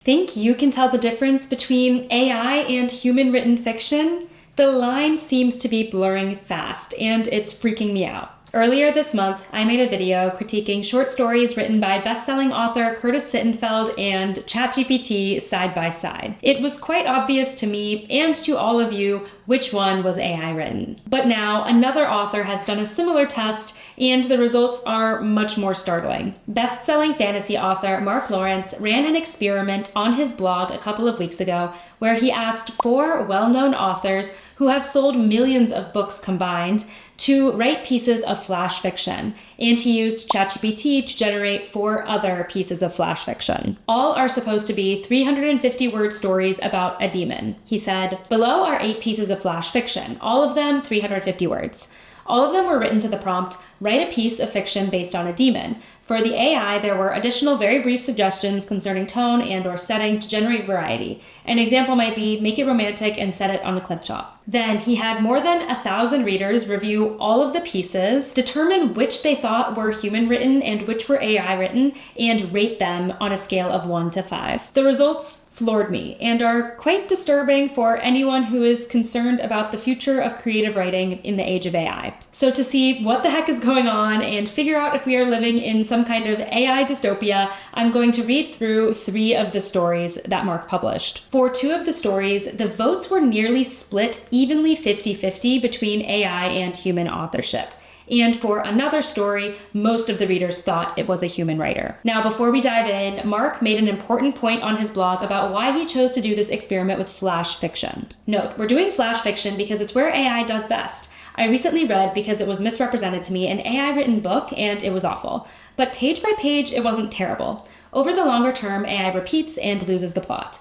Think you can tell the difference between AI and human-written fiction? The line seems to be blurring fast, and it's freaking me out. Earlier this month, I made a video critiquing short stories written by best-selling author Curtis Sittenfeld and ChatGPT side by side. It was quite obvious to me and to all of you which one was AI written. But now, another author has done a similar test, and the results are much more startling. Best-selling fantasy author Mark Lawrence ran an experiment on his blog a couple of weeks ago where he asked 4 well-known authors who have sold millions of books combined to write pieces of flash fiction, and he used ChatGPT to generate 4 other pieces of flash fiction. All are supposed to be 350-word stories about a demon. He said, "Below are 8 pieces of flash fiction, all of them 350 words. All of them were written to the prompt, write a piece of fiction based on a demon. For the AI, there were additional very brief suggestions concerning tone and or setting to generate variety. An example might be, make it romantic and set it on a cliff top." Then he had more than 1,000 readers review all of the pieces, determine which they thought were human written and which were AI written, and rate them on a scale of 1 to 5. The results floored me and are quite disturbing for anyone who is concerned about the future of creative writing in the age of AI. So to see what the heck is going on and figure out if we are living in some kind of AI dystopia, I'm going to read through 3 of the stories that Mark published. For 2 of the stories, the votes were nearly split evenly 50-50 between AI and human authorship. And for another story, most of the readers thought it was a human writer. Now, before we dive in, Mark made an important point on his blog about why he chose to do this experiment with flash fiction. Note, we're doing flash fiction because it's where AI does best. I recently read, because it was misrepresented to me, an AI-written book, and it was awful. But page by page, it wasn't terrible. Over the longer term, AI repeats and loses the plot.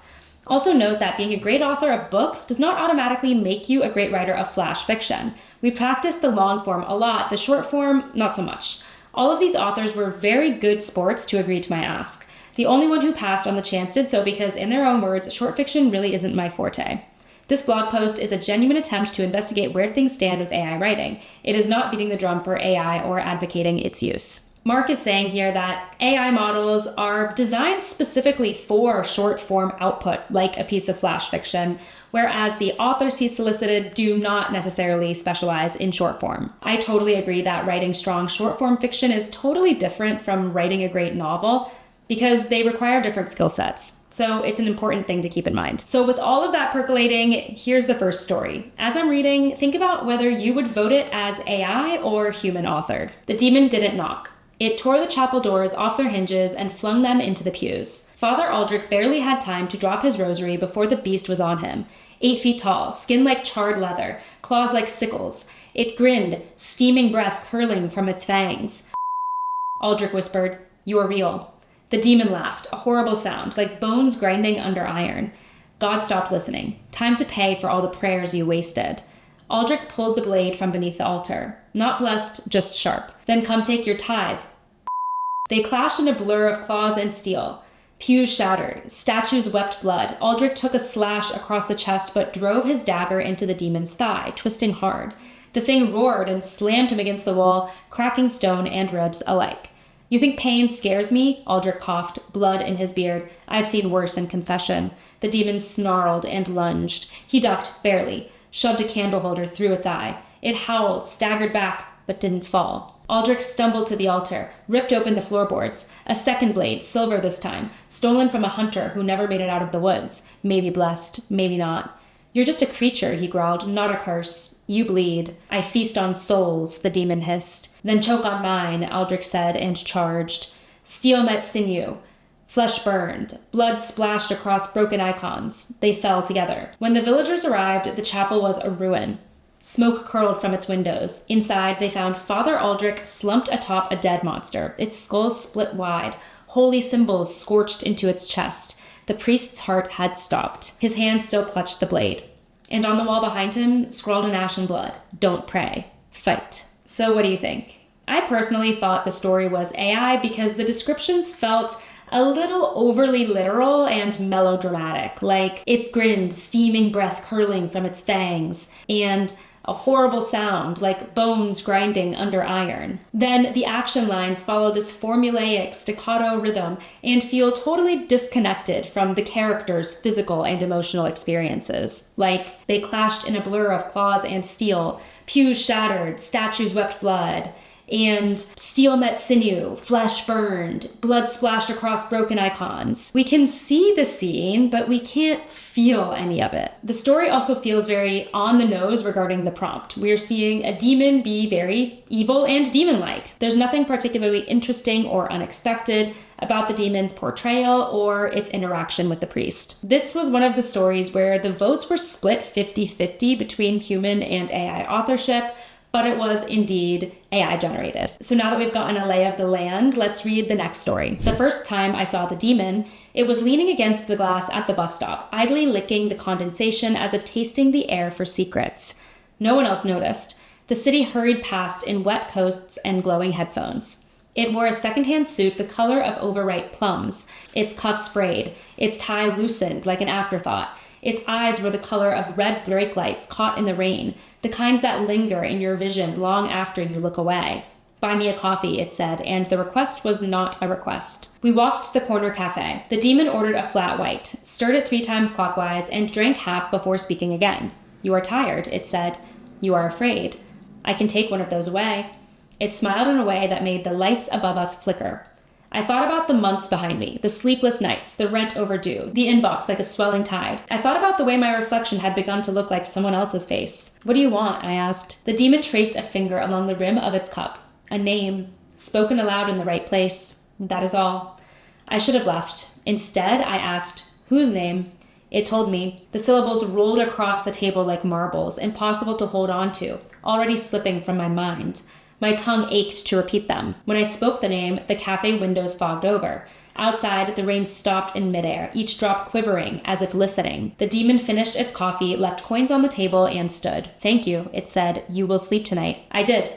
Also note that being a great author of books does not automatically make you a great writer of flash fiction. We practice the long form a lot, the short form, not so much. All of these authors were very good sports to agree to my ask. The only one who passed on the chance did so because, in their own words, short fiction really isn't my forte. This blog post is a genuine attempt to investigate where things stand with AI writing. It is not beating the drum for AI or advocating its use. Mark is saying here that AI models are designed specifically for short-form output, like a piece of flash fiction, whereas the authors he solicited do not necessarily specialize in short form. I totally agree that writing strong short-form fiction is totally different from writing a great novel because they require different skill sets. So it's an important thing to keep in mind. So with all of that percolating, here's the first story. As I'm reading, think about whether you would vote it as AI or human authored. The demon didn't knock. It tore the chapel doors off their hinges and flung them into the pews. Father Aldrich barely had time to drop his rosary before the beast was on him. 8 feet tall, skin like charred leather, claws like sickles. It grinned, steaming breath curling from its fangs. Aldrich whispered, "You're real." The demon laughed, a horrible sound, like bones grinding under iron. God stopped listening. Time to pay for all the prayers you wasted. Aldrich pulled the blade from beneath the altar. Not blessed, just sharp. Then come take your tithe. They clashed in a blur of claws and steel. Pews shattered. Statues wept blood. Aldrich took a slash across the chest but drove his dagger into the demon's thigh, twisting hard. The thing roared and slammed him against the wall, cracking stone and ribs alike. "You think pain scares me?" Aldrich coughed, blood in his beard. "I've seen worse in confession." The demon snarled and lunged. He ducked, barely, shoved a candle holder through its eye. It howled, staggered back, but didn't fall. Aldrich stumbled to the altar, ripped open the floorboards. A second blade, silver this time, stolen from a hunter who never made it out of the woods. Maybe blessed, maybe not. "You're just a creature," he growled, "not a curse. You bleed." "I feast on souls," the demon hissed. "Then choke on mine," Aldrich said and charged. Steel met sinew. Flesh burned. Blood splashed across broken icons. They fell together. When the villagers arrived, the chapel was a ruin. Smoke curled from its windows. Inside, they found Father Aldrich slumped atop a dead monster, its skull split wide, holy symbols scorched into its chest. The priest's heart had stopped. His hand still clutched the blade. And on the wall behind him, scrawled in ashen blood, "Don't pray. Fight." So what do you think? I personally thought the story was AI because the descriptions felt a little overly literal and melodramatic, like it grinned, steaming breath curling from its fangs, and a horrible sound like bones grinding under iron. Then the action lines follow this formulaic staccato rhythm and feel totally disconnected from the characters' physical and emotional experiences. Like they clashed in a blur of claws and steel, pews shattered, statues wept blood, and steel met sinew, flesh burned, blood splashed across broken icons. We can see the scene, but we can't feel any of it. The story also feels very on the nose regarding the prompt. We're seeing a demon be very evil and demon-like. There's nothing particularly interesting or unexpected about the demon's portrayal or its interaction with the priest. This was one of the stories where the votes were split 50-50 between human and AI authorship, but it was indeed AI generated. So now that we've gotten a lay of the land, let's read the next story. The first time I saw the demon, it was leaning against the glass at the bus stop, idly licking the condensation as if tasting the air for secrets. No one else noticed. The city hurried past in wet coats and glowing headphones. It wore a secondhand suit the color of overripe plums, its cuffs frayed, its tie loosened like an afterthought. Its eyes were the color of red brake lights caught in the rain, the kind that linger in your vision long after you look away. "Buy me a coffee," it said, and the request was not a request. We walked to the corner cafe. The demon ordered a flat white, stirred it 3 times clockwise, and drank half before speaking again. "You are tired," it said. "You are afraid. I can take one of those away." It smiled in a way that made the lights above us flicker. I thought about the months behind me, the sleepless nights, the rent overdue, the inbox like a swelling tide. I thought about the way my reflection had begun to look like someone else's face. "What do you want?" I asked. The demon traced a finger along the rim of its cup. "A name, spoken aloud in the right place. That is all." I should have left. Instead, I asked, "Whose name?" It told me. The syllables rolled across the table like marbles, impossible to hold on to, already slipping from my mind. My tongue ached to repeat them. When I spoke the name, the cafe windows fogged over. Outside, the rain stopped in midair, each drop quivering, as if listening. The demon finished its coffee, left coins on the table, and stood. "Thank you," it said. "You will sleep tonight." I did.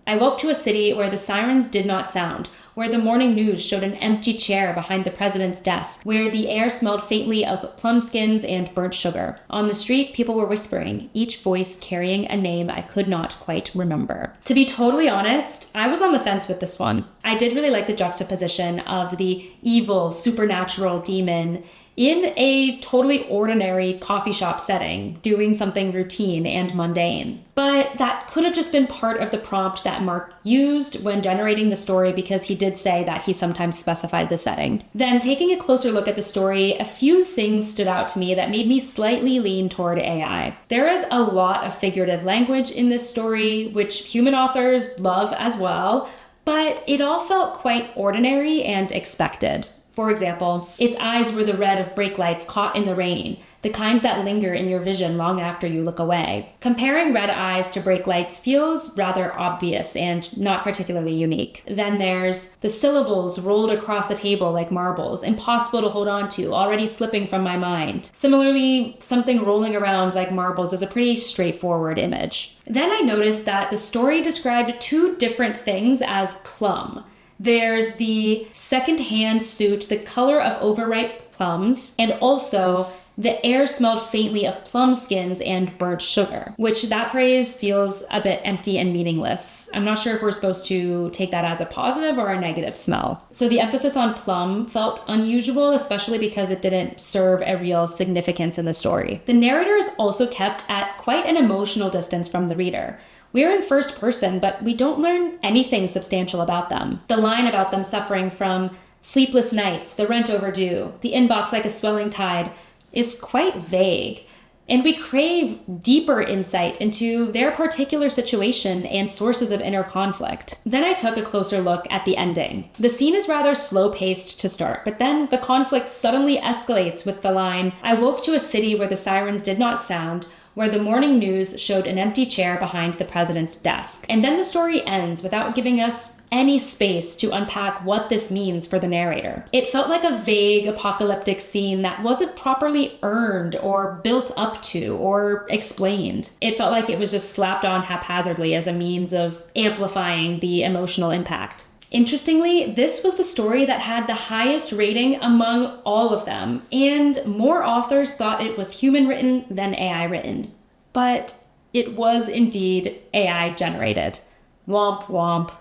I woke to a city where the sirens did not sound, where the morning news showed an empty chair behind the president's desk, where the air smelled faintly of plum skins and burnt sugar. On the street, people were whispering, each voice carrying a name I could not quite remember. To be totally honest, I was on the fence with this one. I did really like the juxtaposition of the evil, supernatural demon in a totally ordinary coffee shop setting, doing something routine and mundane. But that could have just been part of the prompt that Mark used when generating the story, because he did say that he sometimes specified the setting. Then, taking a closer look at the story, a few things stood out to me that made me slightly lean toward AI. There is a lot of figurative language in this story, which human authors love as well, but it all felt quite ordinary and expected. For example, its eyes were the red of brake lights caught in the rain, the kind that linger in your vision long after you look away. Comparing red eyes to brake lights feels rather obvious and not particularly unique. Then there's the syllables rolled across the table like marbles, impossible to hold on to, already slipping from my mind. Similarly, something rolling around like marbles is a pretty straightforward image. Then I noticed that the story described 2 different things as plum. There's the second-hand suit, the color of overripe plums, and also the air smelled faintly of plum skins and burnt sugar, which that phrase feels a bit empty and meaningless. I'm not sure if we're supposed to take that as a positive or a negative smell. So the emphasis on plum felt unusual, especially because it didn't serve a real significance in the story. The narrator is also kept at quite an emotional distance from the reader. We're in first person, but we don't learn anything substantial about them. The line about them suffering from sleepless nights, the rent overdue, the inbox like a swelling tide is quite vague. And we crave deeper insight into their particular situation and sources of inner conflict. Then I took a closer look at the ending. The scene is rather slow-paced to start, but then the conflict suddenly escalates with the line, "I woke to a city where the sirens did not sound, where the morning news showed an empty chair behind the president's desk." And then the story ends without giving us any space to unpack what this means for the narrator. It felt like a vague apocalyptic scene that wasn't properly earned or built up to or explained. It felt like it was just slapped on haphazardly as a means of amplifying the emotional impact. Interestingly, this was the story that had the highest rating among all of them, and more authors thought it was human written than AI written. But It was indeed AI generated. Womp womp.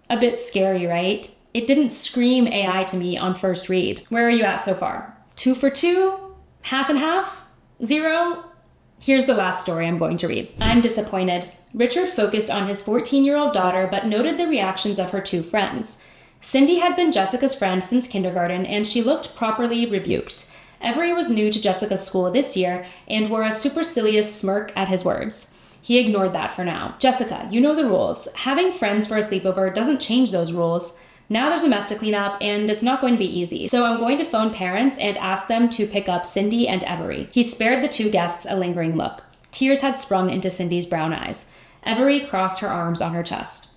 A bit scary, right? It didn't scream AI to me on first read. Where are you at so far? 2 for 2? Half and half? 0? Here's the last story I'm going to read. I'm disappointed. Richard focused on his 14-year-old daughter, but noted the reactions of her 2 friends. Cindy had been Jessica's friend since kindergarten, and she looked properly rebuked. Every was new to Jessica's school this year and wore a supercilious smirk at his words. He ignored that for now. Jessica, you know the rules. Having friends for a sleepover doesn't change those rules. Now there's a mess to clean up, and it's not going to be easy. So I'm going to phone parents and ask them to pick up Cindy and Every. He spared the 2 guests a lingering look. Tears had sprung into Cindy's brown eyes. Every crossed her arms on her chest.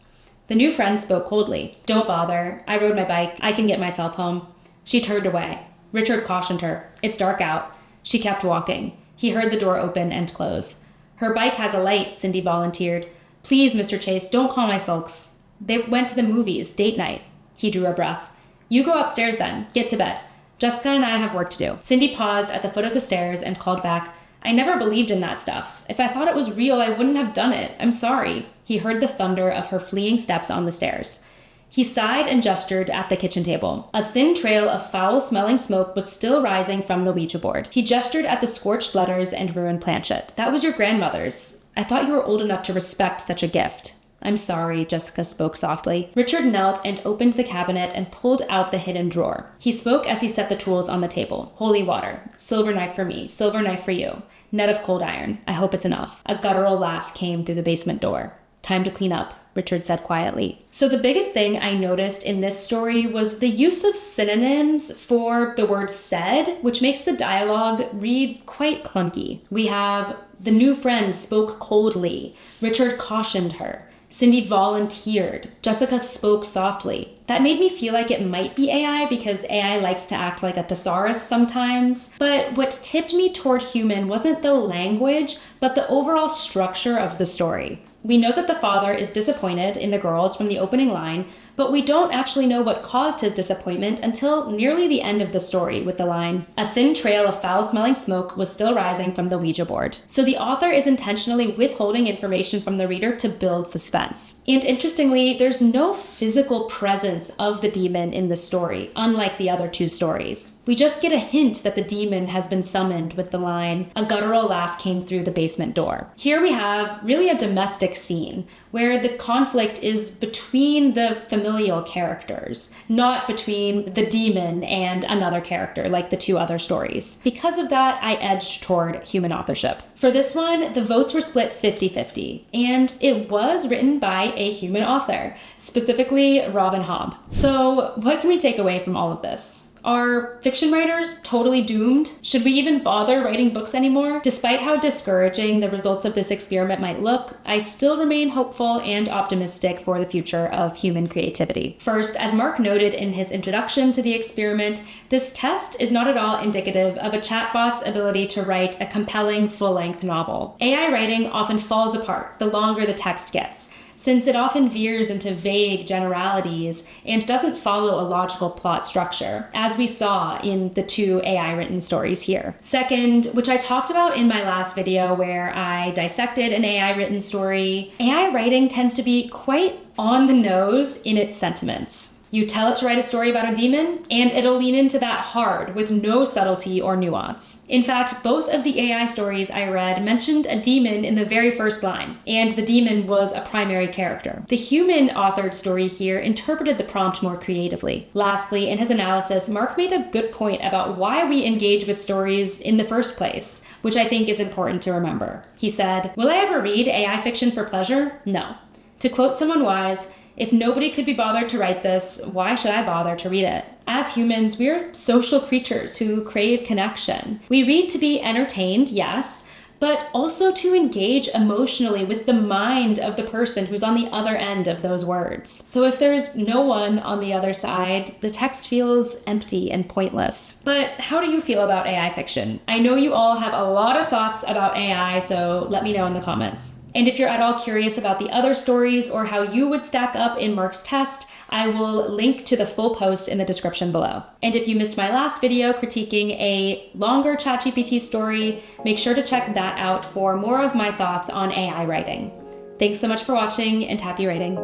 The new friend spoke coldly. Don't bother. I rode my bike. I can get myself home. She turned away. Richard cautioned her. It's dark out. She kept walking. He heard the door open and close. Her bike has a light, Cindy volunteered. Please, Mr. Chase, don't call my folks. They went to the movies, date night. He drew a breath. You go upstairs then. Get to bed. Jessica and I have work to do. Cindy paused at the foot of the stairs and called back. I never believed in that stuff. If I thought it was real, I wouldn't have done it. I'm sorry. He heard the thunder of her fleeing steps on the stairs. He sighed and gestured at the kitchen table. A thin trail of foul-smelling smoke was still rising from the Ouija board. He gestured at the scorched letters and ruined planchette. That was your grandmother's. I thought you were old enough to respect such a gift. I'm sorry, Jessica spoke softly. Richard knelt and opened the cabinet and pulled out the hidden drawer. He spoke as he set the tools on the table. Holy water. Silver knife for me. Silver knife for you. Net of cold iron. I hope it's enough. A guttural laugh came through the basement door. Time to clean up, Richard said quietly. So the biggest thing I noticed in this story was the use of synonyms for the word said, which makes the dialogue read quite clunky. We have the new friend spoke coldly. Richard cautioned her. Cindy volunteered. Jessica spoke softly. That made me feel like it might be AI because AI likes to act like a thesaurus sometimes. But what tipped me toward human wasn't the language, but the overall structure of the story. We know that the father is disappointed in the girls from the opening line, but we don't actually know what caused his disappointment until nearly the end of the story with the line, a thin trail of foul-smelling smoke was still rising from the Ouija board. So the author is intentionally withholding information from the reader to build suspense. And interestingly, there's no physical presence of the demon in the story, unlike the other 2 stories. We just get a hint that the demon has been summoned with the line, a guttural laugh came through the basement door. Here we have really a domestic scene where the conflict is between the familial characters, not between the demon and another character like the 2 other stories. Because of that, I edged toward human authorship. For this one, the votes were split 50-50, and it was written by a human author, specifically Robin Hobb. So what can we take away from all of this? Are fiction writers totally doomed? Should we even bother writing books anymore? Despite how discouraging the results of this experiment might look, I still remain hopeful and optimistic for the future of human creativity. First, as Mark noted in his introduction to the experiment, this test is not at all indicative of a chatbot's ability to write a compelling full-length novel. AI writing often falls apart the longer the text gets, since it often veers into vague generalities and doesn't follow a logical plot structure, as we saw in the 2 AI-written stories here. Second, which I talked about in my last video where I dissected an AI-written story, AI writing tends to be quite on the nose in its sentiments. You tell it to write a story about a demon, and it'll lean into that hard with no subtlety or nuance. In fact, both of the AI stories I read mentioned a demon in the very first line, and the demon was a primary character. The human-authored story here interpreted the prompt more creatively. Lastly, in his analysis, Mark made a good point about why we engage with stories in the first place, which I think is important to remember. He said, "Will I ever read AI fiction for pleasure? No." To quote someone wise, "If nobody could be bothered to write this, why should I bother to read it?" As humans, we're social creatures who crave connection. We read to be entertained, yes, but also to engage emotionally with the mind of the person who's on the other end of those words. So if there's no one on the other side, the text feels empty and pointless. But how do you feel about AI fiction? I know you all have a lot of thoughts about AI, so let me know in the comments. And if you're at all curious about the other stories or how you would stack up in Mark's test, I will link to the full post in the description below. And if you missed my last video critiquing a longer ChatGPT story, make sure to check that out for more of my thoughts on AI writing. Thanks so much for watching, and happy writing.